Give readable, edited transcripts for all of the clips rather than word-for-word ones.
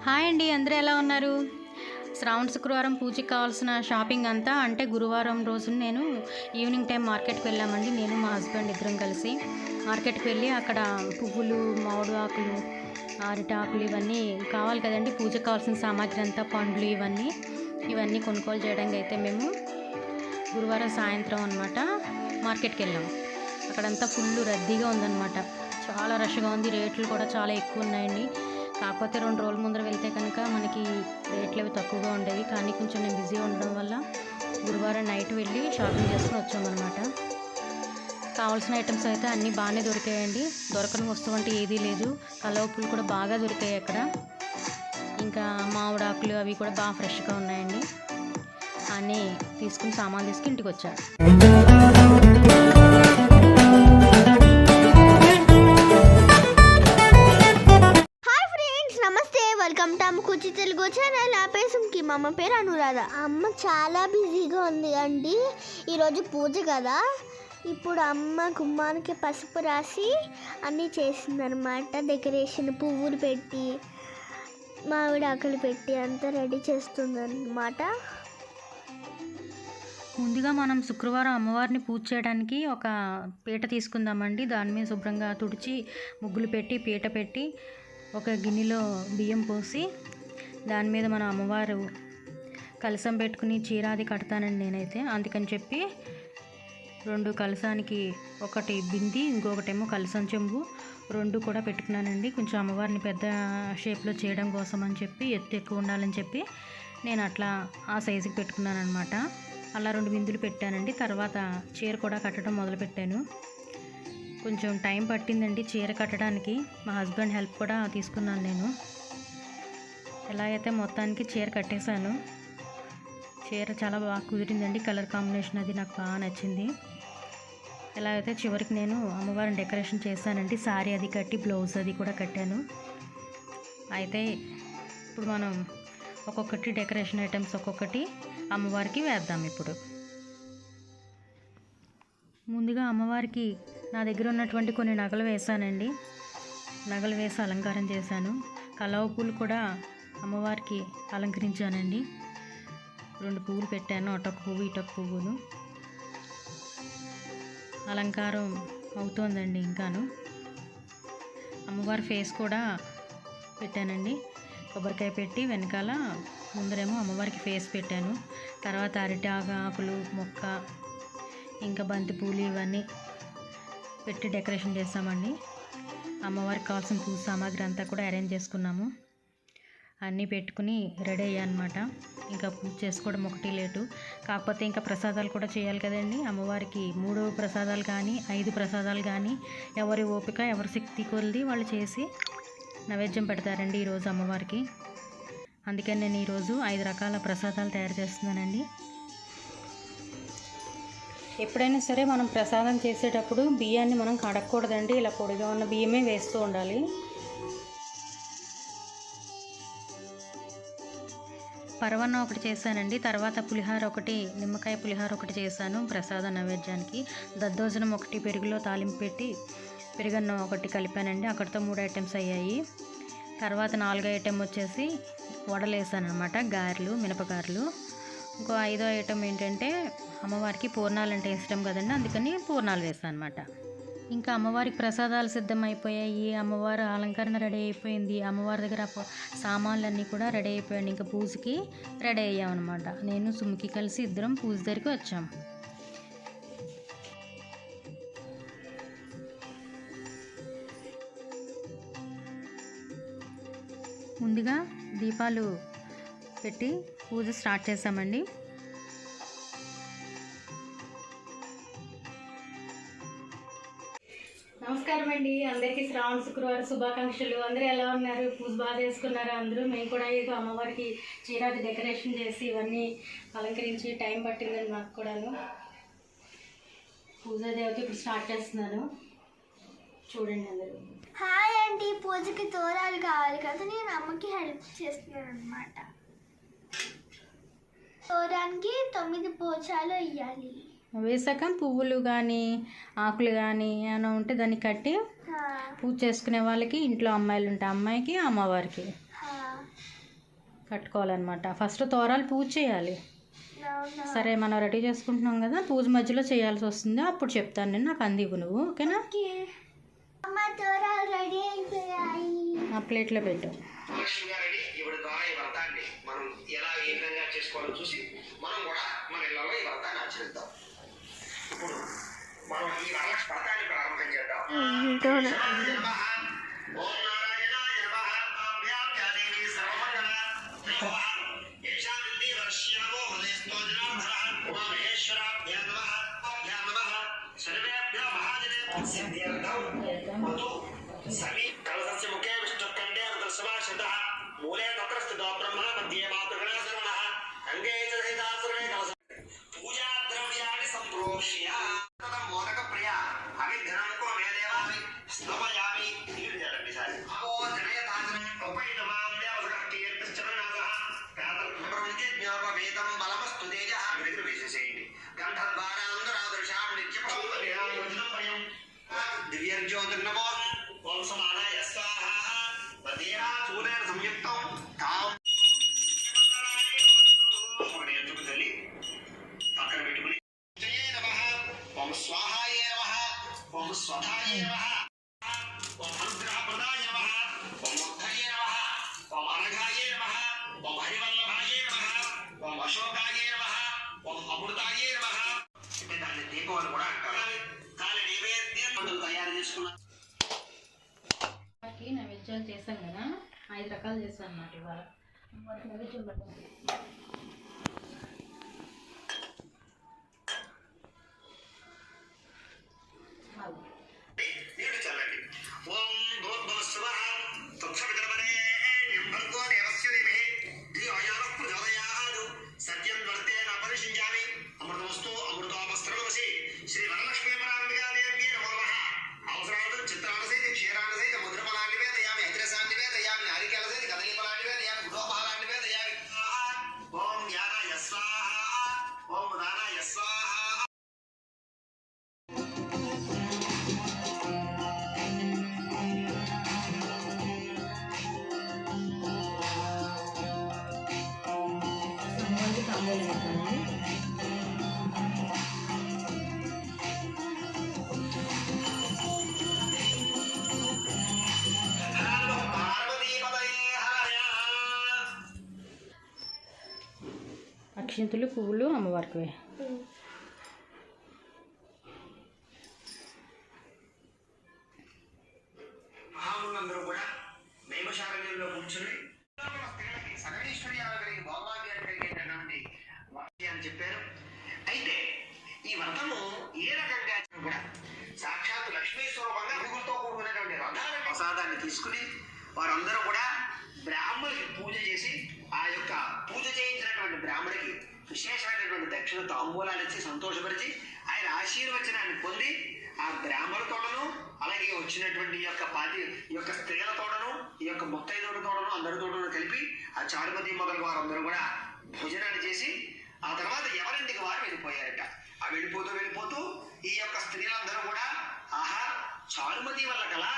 Hi అండి, అందరూ ఎలా ఉన్నారు? శ్రావణ శుక్రవారం పూజకి కావాల్సిన షాపింగ్ అంతా అంటే గురువారం రోజు నేను ఈవినింగ్ టైం మార్కెట్కి వెళ్ళామండి. నేను మా హస్బెండ్ ఇద్దరం కలిసి మార్కెట్కి వెళ్ళి అక్కడ పువ్వులు, మామిడి ఆకులు, అరటి ఆకులు ఇవన్నీ కావాలి కదండి. పూజకి కావాల్సిన సామాగ్రి అంతా, పండ్లు ఇవన్నీ కొనుగోలు చేయడానికి అయితే మేము గురువారం సాయంత్రం అనమాట మార్కెట్కి వెళ్ళాము. అక్కడంతా ఫుల్ రద్దీగా ఉందన్నమాట. చాలా రష్గా ఉంది. రేట్లు కూడా చాలా ఎక్కువ ఉన్నాయండి. కాకపోతే 2 రోజుల ముందర వెళ్తే కనుక మనకి రేట్లు అవి తక్కువగా ఉండేవి. కానీ కొంచెం నేను బిజీ ఉండడం వల్ల గురువారం నైట్ వెళ్ళి షాపింగ్ చేసుకుని వచ్చామన్నమాట. కావాల్సిన ఐటమ్స్ అయితే అన్నీ బాగానే దొరికాయండి. దొరకని వస్తువు అంటే ఏదీ లేదు. కలవప్పులు కూడా బాగా దొరికాయి అక్కడ. ఇంకా మామిడాకులు అవి కూడా బాగా ఫ్రెష్గా ఉన్నాయండి. అన్నీ తీసుకుని సామాన్ తీసుకుని ఇంటికి వచ్చాడు. Welcome to Ammakuchi Telugu channel. నా పేరు సుమ్కి, మా అమ్మ పేరు అనురాధ. అమ్మ చాలా బిజీగా ఉంది అండి. ఈరోజు పూజ కదా. ఇప్పుడు అమ్మ గుమ్మానికి పసుపు రాసి అన్నీ చేసిందనమాట. డెకరేషన్ పువ్వులు పెట్టి, మామిడి ఆకులు పెట్టి అంతా రెడీ చేస్తుందన్నమాట. ముందుగా మనం శుక్రవారం అమ్మవారిని పూజ చేయడానికి ఒక పీట తీసుకుందామండి. దాని మీద శుభ్రంగా తుడిచి ముగ్గులు పెట్టి పీట పెట్టి ఒక గిన్నెలో బియ్యం పోసి దాని మీద మన అమ్మవారు కలశం పెట్టుకుని చీరాది కడతానండి నేనైతే. అందుకని చెప్పి 2 కలశానికి ఒకటి బింది, ఇంకొకటేమో కలశం చెంబు 2 కూడా పెట్టుకున్నానండి. కొంచెం అమ్మవారిని పెద్ద షేప్లో చేయడం కోసం అని చెప్పి, ఎత్తు ఎక్కువ ఉండాలని చెప్పి నేను అట్లా ఆ సైజుకి పెట్టుకున్నాను అనమాట. అలా 2 బిందులు పెట్టానండి. తర్వాత చీర కూడా కట్టడం మొదలుపెట్టాను. కొంచెం టైం పట్టిందండి చీర కట్టడానికి. మా హస్బెండ్ హెల్ప్ కూడా తీసుకున్నాను నేను. ఎలా అయితే మొత్తానికి చీర కట్టేశాను. చీర చాలా బాగా కుదిరిందండి. కలర్ కాంబినేషన్ అది నాకు బాగా నచ్చింది. ఎలా అయితే చివరికి నేను అమ్మవారిని డెకరేషన్ చేశానండి. సారీ అది కట్టి బ్లౌజ్ అది కూడా కట్టాను. అయితే ఇప్పుడు మనం ఒక్కొక్కటి డెకరేషన్ ఐటమ్స్ ఒక్కొక్కటి అమ్మవారికి వేద్దాం. ఇప్పుడు ముందుగా అమ్మవారికి నా దగ్గర ఉన్నటువంటి కొన్ని నగలు వేసానండి. నగలు వేసి అలంకారం చేశాను. కలవ పూలు కూడా అమ్మవారికి అలంకరించానండి. 2 పువ్వులు పెట్టాను. అటొక పువ్వు ఇటొక పువ్వును. అలంకారం అవుతోందండి. ఇంకాను అమ్మవారి ఫేస్ కూడా పెట్టానండి. కొబ్బరికాయ పెట్టి వెనకాల ముందరేమో అమ్మవారికి ఫేస్ పెట్టాను. తర్వాత అరటి ఆకులు, మొక్క, ఇంకా బంతి పూలు ఇవన్నీ పెట్టి డెకరేషన్ చేస్తామండి. అమ్మవారికి కావాల్సిన పూజ సామాగ్రి అంతా కూడా అరేంజ్ చేసుకున్నాము. అన్నీ పెట్టుకుని రెడీ అయ్యానమాట. ఇంకా పూజ చేసుకోవడం ఒకటి లేటు. కాకపోతే ఇంకా ప్రసాదాలు కూడా చేయాలి కదండి. అమ్మవారికి 3 ప్రసాదాలు కానీ 5 ప్రసాదాలు కానీ ఎవరి ఓపిక ఎవరి శక్తి కొలిది వాళ్ళు చేసి నైవేద్యం పెడతారండి ఈరోజు అమ్మవారికి. అందుకని నేను ఈరోజు 5 రకాల ప్రసాదాలు తయారు చేస్తున్నానండి. ఎప్పుడైనా సరే మనం ప్రసాదం చేసేటప్పుడు బియ్యాన్ని మనం కడగకూడదండి. ఇలా పొడిగా ఉన్న బియ్యమే వేస్తూ ఉండాలి. పరవన్నం ఒకటి చేశానండి. తర్వాత పులిహార ఒకటి, నిమ్మకాయ పులిహార ఒకటి చేశాను ప్రసాద నైవేద్యానికి. దద్దోజనం ఒకటి, పెరుగులో తాలింపు పెట్టి పెరుగన్నం ఒకటి కలిపానండి. అక్కడితో 3 ఐటమ్స్ అయ్యాయి. తర్వాత 4వ ఐటెం వచ్చేసి వడలు వేసాను అనమాట. గారెలు, మినపగారెలు. ఇంకో 5వ ఐటెం ఏంటంటే అమ్మవారికి పూర్ణాలు అంటే ఇష్టం కదండి. అందుకని పూర్ణాలు వేసాను అనమాట. ఇంకా అమ్మవారికి ప్రసాదాలు సిద్ధమైపోయాయి. అమ్మవారి అలంకరణ రెడీ అయిపోయింది. అమ్మవారి దగ్గర సామాన్లన్నీ కూడా రెడీ అయిపోయాయి. ఇంకా పూజకి రెడీ అయ్యామన్నమాట. నేను సుమ్కి కలిసి ఇద్దరం పూజ దగ్గరికి వచ్చాము. ముందుగా దీపాలు పెట్టి పూజ స్టార్ట్ చేసామండి. నమస్కారం అండి, అందరికీ శ్రావణ శుక్రవారం శుభాకాంక్షలు. అందరూ ఎలా ఉన్నారు? పూజ బాగా చేసుకున్నారా అందరూ? మేము కూడా ఇక అమ్మవారికి చీరాది డెకరేషన్ చేసి ఇవన్నీ అలంకరించి టైం పట్టిందని నాకు కూడాను. పూజ దేవత ఇప్పుడు స్టార్ట్ చేస్తున్నాను. చూడండి అందరూ. హాయ్ అండి. పూజకి తోరాలు కావాలి కదా, నేను అమ్మకి హెల్ప్ చేస్తున్నాను అనమాట. తోరానికి 9 పోచాలు వేయాలి. వేసాక పువ్వులు కానీ ఆకులు కానీ ఏమైనా ఉంటే దాన్ని కట్టి పూజ చేసుకునే వాళ్ళకి, ఇంట్లో అమ్మాయిలు ఉంటే అమ్మాయికి, అమ్మవారికి కట్టుకోవాలన్నమాట. ఫస్ట్ తోరాలు పూజ చేయాలి. సరే, మనం రెడీ చేసుకుంటున్నాం కదా, పూజ మధ్యలో చేయాల్సి వస్తుంది. అప్పుడు చెప్తాను నేను, నాకు అందివ్వు నువ్వు, ఓకేనా? ఆ ప్లేట్లో పెట్టు. మనం ఎలా ఏ విధంగా చేసుకోవాలో చూసి మనం కూడా మన ఇళ్లలో ఈ వ్రతాన్ని ఆచరిద్దాం. ఇప్పుడు మనం ఈ వరలక్ష్మి వ్రతాన్ని ప్రారంభం చేద్దాం. ఓం నారాయణాయ నమః. ఆప్యాదేవి సర్వమంగళ యశాంతి వర్ష్యామో హృదయస్తోజనాధర ఉమామహేశ్వరాభ్యో నమః. సర్వేభ్యో మహాజనేభ్యో సిద్ధ్యర్థం వతు సమీ కలశస్య ముఖే విష్ణుకంఠే రుద్రసమాశ్రితః మూలే తత్ర స్థితో బ్రహ్మ మధ్యే మాతృగణः శర్వణः అంగే చ సహితాసురే కలశ పూజా ద్రవ్యాన్ని సంప్రోక్ష్య మోదక ప్రియ అవిఘ్నంకో మేదేవామి స్తోమయామి. నీళ్ళు చేయండి సార్. ఓ జనయతాజన ఉపైతమాం దేవసకర్తీర్తిశ్చరణాసః కాతర్భ్రమంచే జ్ఞాపవేదం బలమస్తు తేజః. దగ్గర వేసేసేయండి. గంధద్వారాంధరాదృశాం నిత్యపౌర్ణిమాయోజనం భయం దివ్యజ్యోతిర్నమో ఓం సమానాయ స్వాహా. వదేరా సూర్య సంయుక్తం కాం ఎందుకు తల్లి పక్కన పెట్టుకుని జయే నమః. ఓం స్వాహాయ నమః. ఓం స్వధాయ నమః. ఓం అనుగ్రహప్రదాయ నమః. ఓం ముగ్ధయే నమః. ఓం అనఘాయ నమః. ఓం హరివల్లభాయ నమః. ఓం అశోకాయ నమః. ఓం అమృతాయ నమః. అంటే దాన్ని దీపం అని కూడా అంటారు. కాలి నైవేద్యం తయారు చేసుకున్నాం. నైవేద్యాలు చేశాం కదా, 5 రకాలు చేశాను అన్నమాట. ఇవాళ నైవేద్యం పెట్టాలి. నీళ్లు చల్లండి. ఓం భూర్భువస్సువః తత్సవితుర్వరేణ్యం భర్గో దేవస్య ధీమహి ధియో యో ప్రచోదయాత్. సత్యం వర్తేన పరిశుంచామి. అమృతమస్తు అమృతోపస్త్రమసి. శ్రీ వరలక్ష్మీ పరాంబికా దేవ్యై నమో నమః. అవసరార్థం చిత్రాన్నసైతి క్షీరాన్నసైతి ముద్రఫలాన్ని నివేదయామి. హరిరసాన్ని నివేదయామి. నారికేళసైతి కదలీఫలాన్ని నివేదయామి. గుడోపహారాన్ని నివేదయామి. ఓం యానాయ స్వాహా. ఓం ఉదానాయ స్వాహా. అమ్మవారికి తాంబూలం పెట్టాలి. అక్షింతలు, పువ్వులు అమ్మవారికి. మహాములందరూ కూడా నైమశారణ్యంలో కూర్చుని సకలేశ్వర్యాలు కలిగి భోగాలు కలిగేటటువంటి వాక్యాన్ని చెప్పారు. అయితే ఈ వ్రతము ఏ రకంగా కూడా సాక్షాత్ లక్ష్మీ స్వరూపంగా అడుగులతో కూడుకున్నటువంటి రథాల ప్రసాదాన్ని తీసుకుని వారందరూ కూడా బ్రాహ్మణుడికి పూజ చేసి ఆ యొక్క పూజ చేయించినటువంటి బ్రాహ్మడికి విశేషమైనటువంటి దక్షిణ తాంబూలాలు ఇచ్చి సంతోషపరిచి ఆయన ఆశీర్వచనాన్ని పొంది ఆ బ్రాహ్మణులతోడను అలాగే వచ్చినటువంటి ఈ యొక్క స్త్రీలతోడను ఈ యొక్క ముత్తైదులతోడను అందరితోడను కలిపి ఆ చారుమతి మొదలు వారందరూ కూడా భోజనాన్ని చేసి ఆ తర్వాత ఎవరింటికి వారు వెళ్ళిపోయారట. ఆ వెళ్ళిపోతూ ఈ యొక్క స్త్రీలందరూ కూడా ఆహా, చారుమతి వల్ల కలా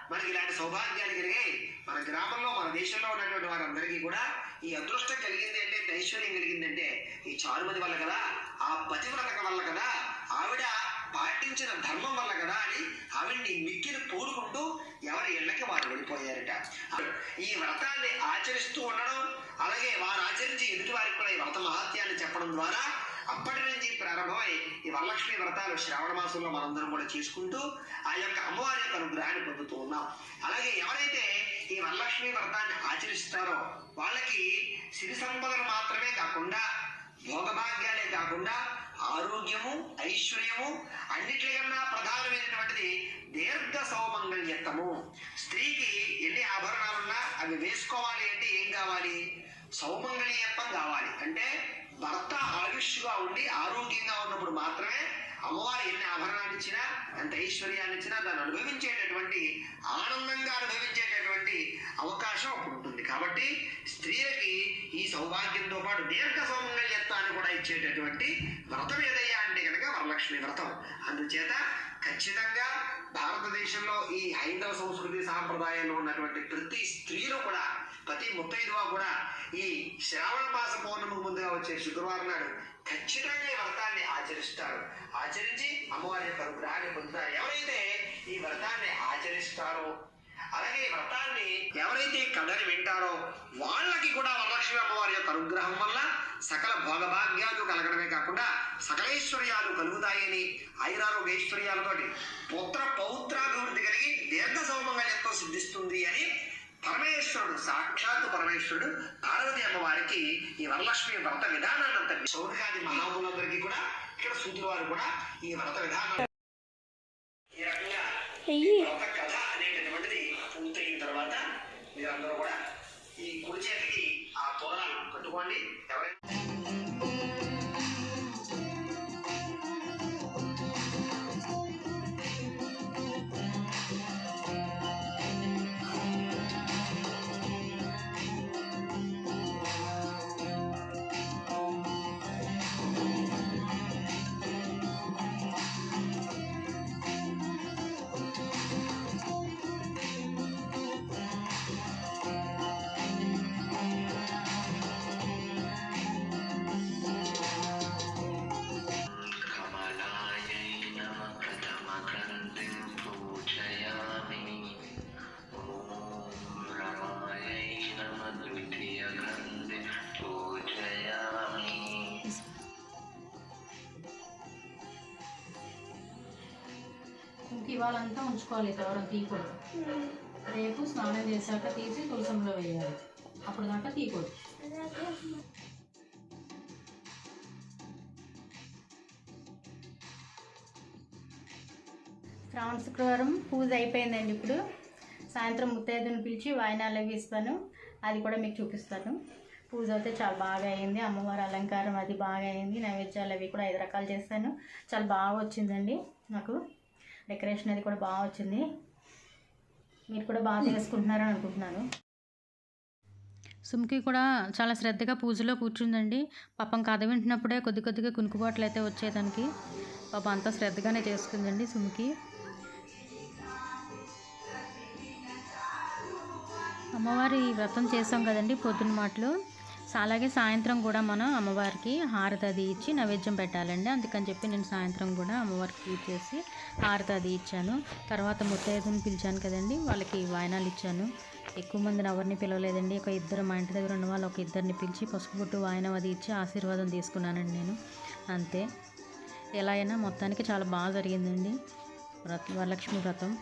మనకి ఇలాంటి సౌభాగ్యాలు కలిగాయి. మన గ్రామంలో మన దేశంలో ఉన్నటువంటి వారందరికీ కూడా ఈ అదృష్టం కలిగింది అంటే, ఐశ్వర్యం కలిగిందంటే ఈ చారుమతి వల్ల కదా, ఆ పతివ్రత వల్ల కదా, ఆవిడ పాటించిన ధర్మం వల్ల కదా అని ఆవిడ్ని మిక్కిని పూరుకుంటూ ఎవరి ఇళ్ళకి వారు వెళ్ళిపోయారట. ఈ వ్రతాన్ని ఆచరిస్తూ ఉండడం, అలాగే వారు ఆచరించి ఎదుటి వారికి కూడా ఈ వ్రత మహాత్యాన్ని చెప్పడం ద్వారా అప్పటి నుంచి ప్రారంభమై ఈ వరలక్ష్మి వ్రతాలు శ్రావణ మాసంలో మనందరం కూడా చేసుకుంటూ ఆ యొక్క అమ్మవారి యొక్క అనుగ్రహాన్ని పొందుతూ ఉన్నాం. అలాగే ఎవరైతే ఈ వరలక్ష్మి వ్రతాన్ని ఆచరిస్తారో వాళ్ళకి సిరి సంపదలు మాత్రమే కాకుండా, భోగభాగ్యాలే కాకుండా ఆరోగ్యము, ఐశ్వర్యము, అన్నిటికన్నా ప్రధానమైనటువంటిది దీర్ఘ సౌమంగళ్యత్వము. స్త్రీకి ఎన్ని ఆభరణాలున్నా అవి వేసుకోవాలి అంటే ఏం కావాలి? సౌమంగళ్యత్వం కావాలి. అంటే భర్త ఆయుష్గా ఉండి ఆరోగ్యంగా ఉన్నప్పుడు మాత్రమే అమ్మవారు ఎన్ని ఆభరణాలు ఇచ్చినా, ఎంత ఐశ్వర్యాన్ని ఇచ్చినా దాన్ని అనుభవించేటటువంటి, ఆనందంగా అనుభవించేటటువంటి అవకాశం అప్పుడు ఉంటుంది. కాబట్టి స్త్రీలకి ఈ సౌభాగ్యంతో పాటు దీర్ఘ సౌమంగళ్యత్వాన్ని కూడా ఇచ్చేటటువంటి వ్రతం ఏదయ్యా అంటే కనుక వరలక్ష్మి వ్రతం. అందుచేత ఖచ్చితంగా భారతదేశంలో ఈ హైందవ సంస్కృతి సాంప్రదాయంలో ఉన్నటువంటి ప్రతి స్త్రీలు కూడా ప్రతి ముత్తైదువ కూడా ఈ శ్రావణ మాస పౌర్ణమికి ముందుగా వచ్చే శుక్రవారం నాడు ఖచ్చితంగా ఈ వ్రతాన్ని ఆచరిస్తారు. ఆచరించి అమ్మవారి యొక్క అనుగ్రహాన్ని పొందుతారు. ఎవరైతే ఈ వ్రతాన్ని ఆచరిస్తారో, అలాగే ఈ వ్రతాన్ని ఎవరైతే కథని వింటారో వాళ్ళకి కూడా వరలక్ష్మి అమ్మవారి యొక్క అనుగ్రహం వల్ల సకల భోగభాగ్యాలు కలగడమే కాకుండా సకలైశ్వర్యాలు కలుగుతాయని, ఐరారోగ్య ఐశ్వర్యాలతోటి పుత్ర పౌత్రాభివృద్ధి కలిగి దీర్ఘ సౌమంగళ్యంతో సిద్ధిస్తుంది అని పరమేశ్వరుడు, సాక్షాత్తు పరమేశ్వరుడు పార్వతి అమ్మవారికి ఈ వరలక్ష్మి వ్రత విధానాన్ని అంతా సౌనకాది మహాములందరికీ కూడా ఇక్కడ సూతుల వారు కూడా ఈ వ్రత విధానం ఈ రకంగా వ్రత కథ అనేటటువంటిది పూర్తయిన తర్వాత మీరందరూ కూడా ఈ కుడి చేతికి ఆ తోరణాలు కట్టుకోండి. ఎవరైనా ఇవాళంతా ఉంచుకోవాలి, తోరం తీయకూడదు. రేపు స్నానం చేశాక తీసి తులసంలో వేయాలి, అప్పుడు దాకా తీయకూడదు. శ్రావణ శుక్రవారం పూజ అయిపోయిందండి. ఇప్పుడు సాయంత్రం ముత్తైదుని పిలిచి వాయినాలు అవి ఇస్తాను, అది కూడా మీకు చూపిస్తాను. పూజ అయితే చాలా బాగా అయింది, అమ్మవారి అలంకారం అది బాగా అయింది. నైవేద్యాలు అవి కూడా 5 రకాలు చేస్తాను, చాలా బాగా వచ్చిందండి. నాకు డెకరేషన్ అది కూడా బాగా వచ్చింది. మీరు కూడా బాగా చేసుకుంటున్నారని అనుకుంటున్నాను. సుమ్కి కూడా చాలా శ్రద్ధగా పూజలో కూర్చుందండి. పాపం కథ వింటున్నప్పుడే కొద్దిగా కునుకుబాట్లు అయితే వచ్చేదానికి. పాపం అంతా శ్రద్ధగానే చేసుకుందండి సుమ్కి. అమ్మవారి వ్రతం చేసాం కదండి పొద్దున్న మాటలు. అలాగే సాయంత్రం కూడా మనం అమ్మవారికి హారతి అది ఇచ్చి నైవేద్యం పెట్టాలండి. అందుకని చెప్పి నేను సాయంత్రం కూడా అమ్మవారికి పూజ చేసి హారతి అది ఇచ్చాను. తర్వాత ముత్తైదుని పిలిచాను కదండి, వాళ్ళకి వాయనాలు ఇచ్చాను. ఎక్కువ మందిని ఎవరిని పిలవలేదండి, ఒక ఇద్దరు మా ఇంటి దగ్గర ఉన్న వాళ్ళు ఒక ఇద్దరిని పిలిచి పసుపు బొట్టు వాయనం అది ఇచ్చి ఆశీర్వాదం తీసుకున్నానండి నేను. అంతే. ఎలా అయినా మొత్తానికి చాలా బాగా జరిగిందండి వరలక్ష్మి వ్రతం.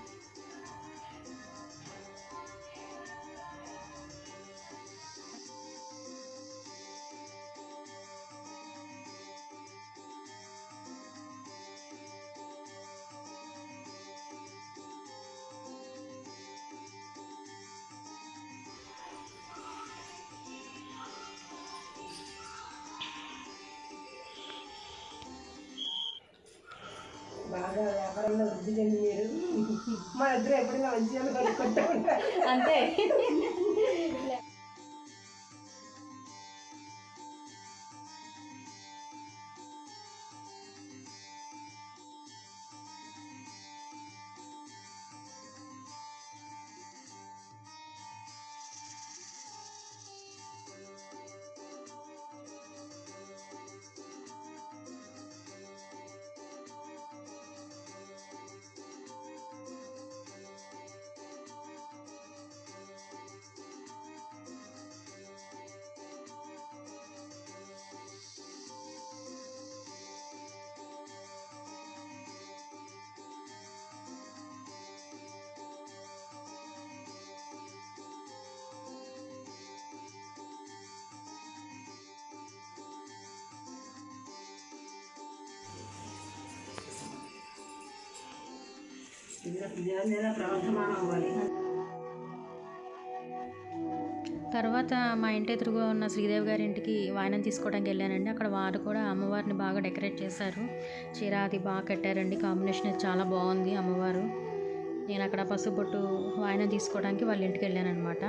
బాగా వ్యాపారంలో వృద్ధి చెంది మీరు మా ఇద్దరు ఎప్పుడైనా మంచిగా కొనుక్కుంటూ ఉంటారు. అంతే. తర్వాత మా ఇంటి ఎదురుగా ఉన్న శ్రీదేవి గారి ఇంటికి వాయనం తీసుకోవడానికి వెళ్ళానండి. అక్కడ వారు కూడా అమ్మవారిని బాగా డెకరేట్ చేశారు. చీర అది బాగా కట్టారండి, కాంబినేషన్ అది చాలా బాగుంది అమ్మవారు. నేను అక్కడ పసుపు వాయనం తీసుకోవడానికి వాళ్ళ ఇంటికి వెళ్ళానమాట.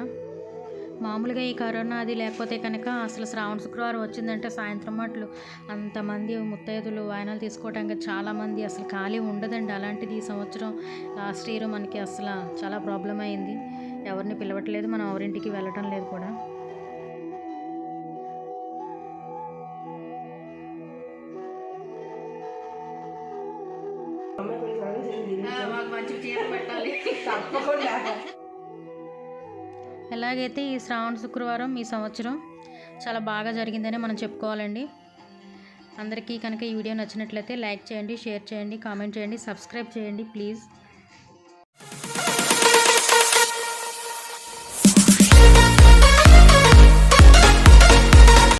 మామూలుగా ఈ కరోనా అది లేకపోతే కనుక అసలు శ్రావణ శుక్రవారం వచ్చిందంటే సాయంత్రం మాటలు అంతమంది ముత్తైదులు వాయనాలు తీసుకోవడానికి చాలామంది అసలు ఖాళీ ఉండదండి. అలాంటిది ఈ సంవత్సరం లాస్ట్ ఇయర్ మనకి అసలు చాలా ప్రాబ్లం అయింది. ఎవరిని పిలవట్లేదు, మనం ఎవరింటికి వెళ్ళటం లేదు కూడా. అమ్మాయి కూడా స్నానం చేయండి. మాకు మంచి చీర పెట్టాలి. తప్పకుండా. ఎలాగైతే ఈ శ్రావణ శుక్రవారం ఈ సంవత్సరం చాలా బాగా జరిగిందని మనం చెప్పుకోవాలండి. అందరికీ కనుక ఈ వీడియో నచ్చినట్లయితే లైక్ చేయండి, షేర్ చేయండి, కామెంట్ చేయండి, సబ్స్క్రైబ్ చేయండి ప్లీజ్.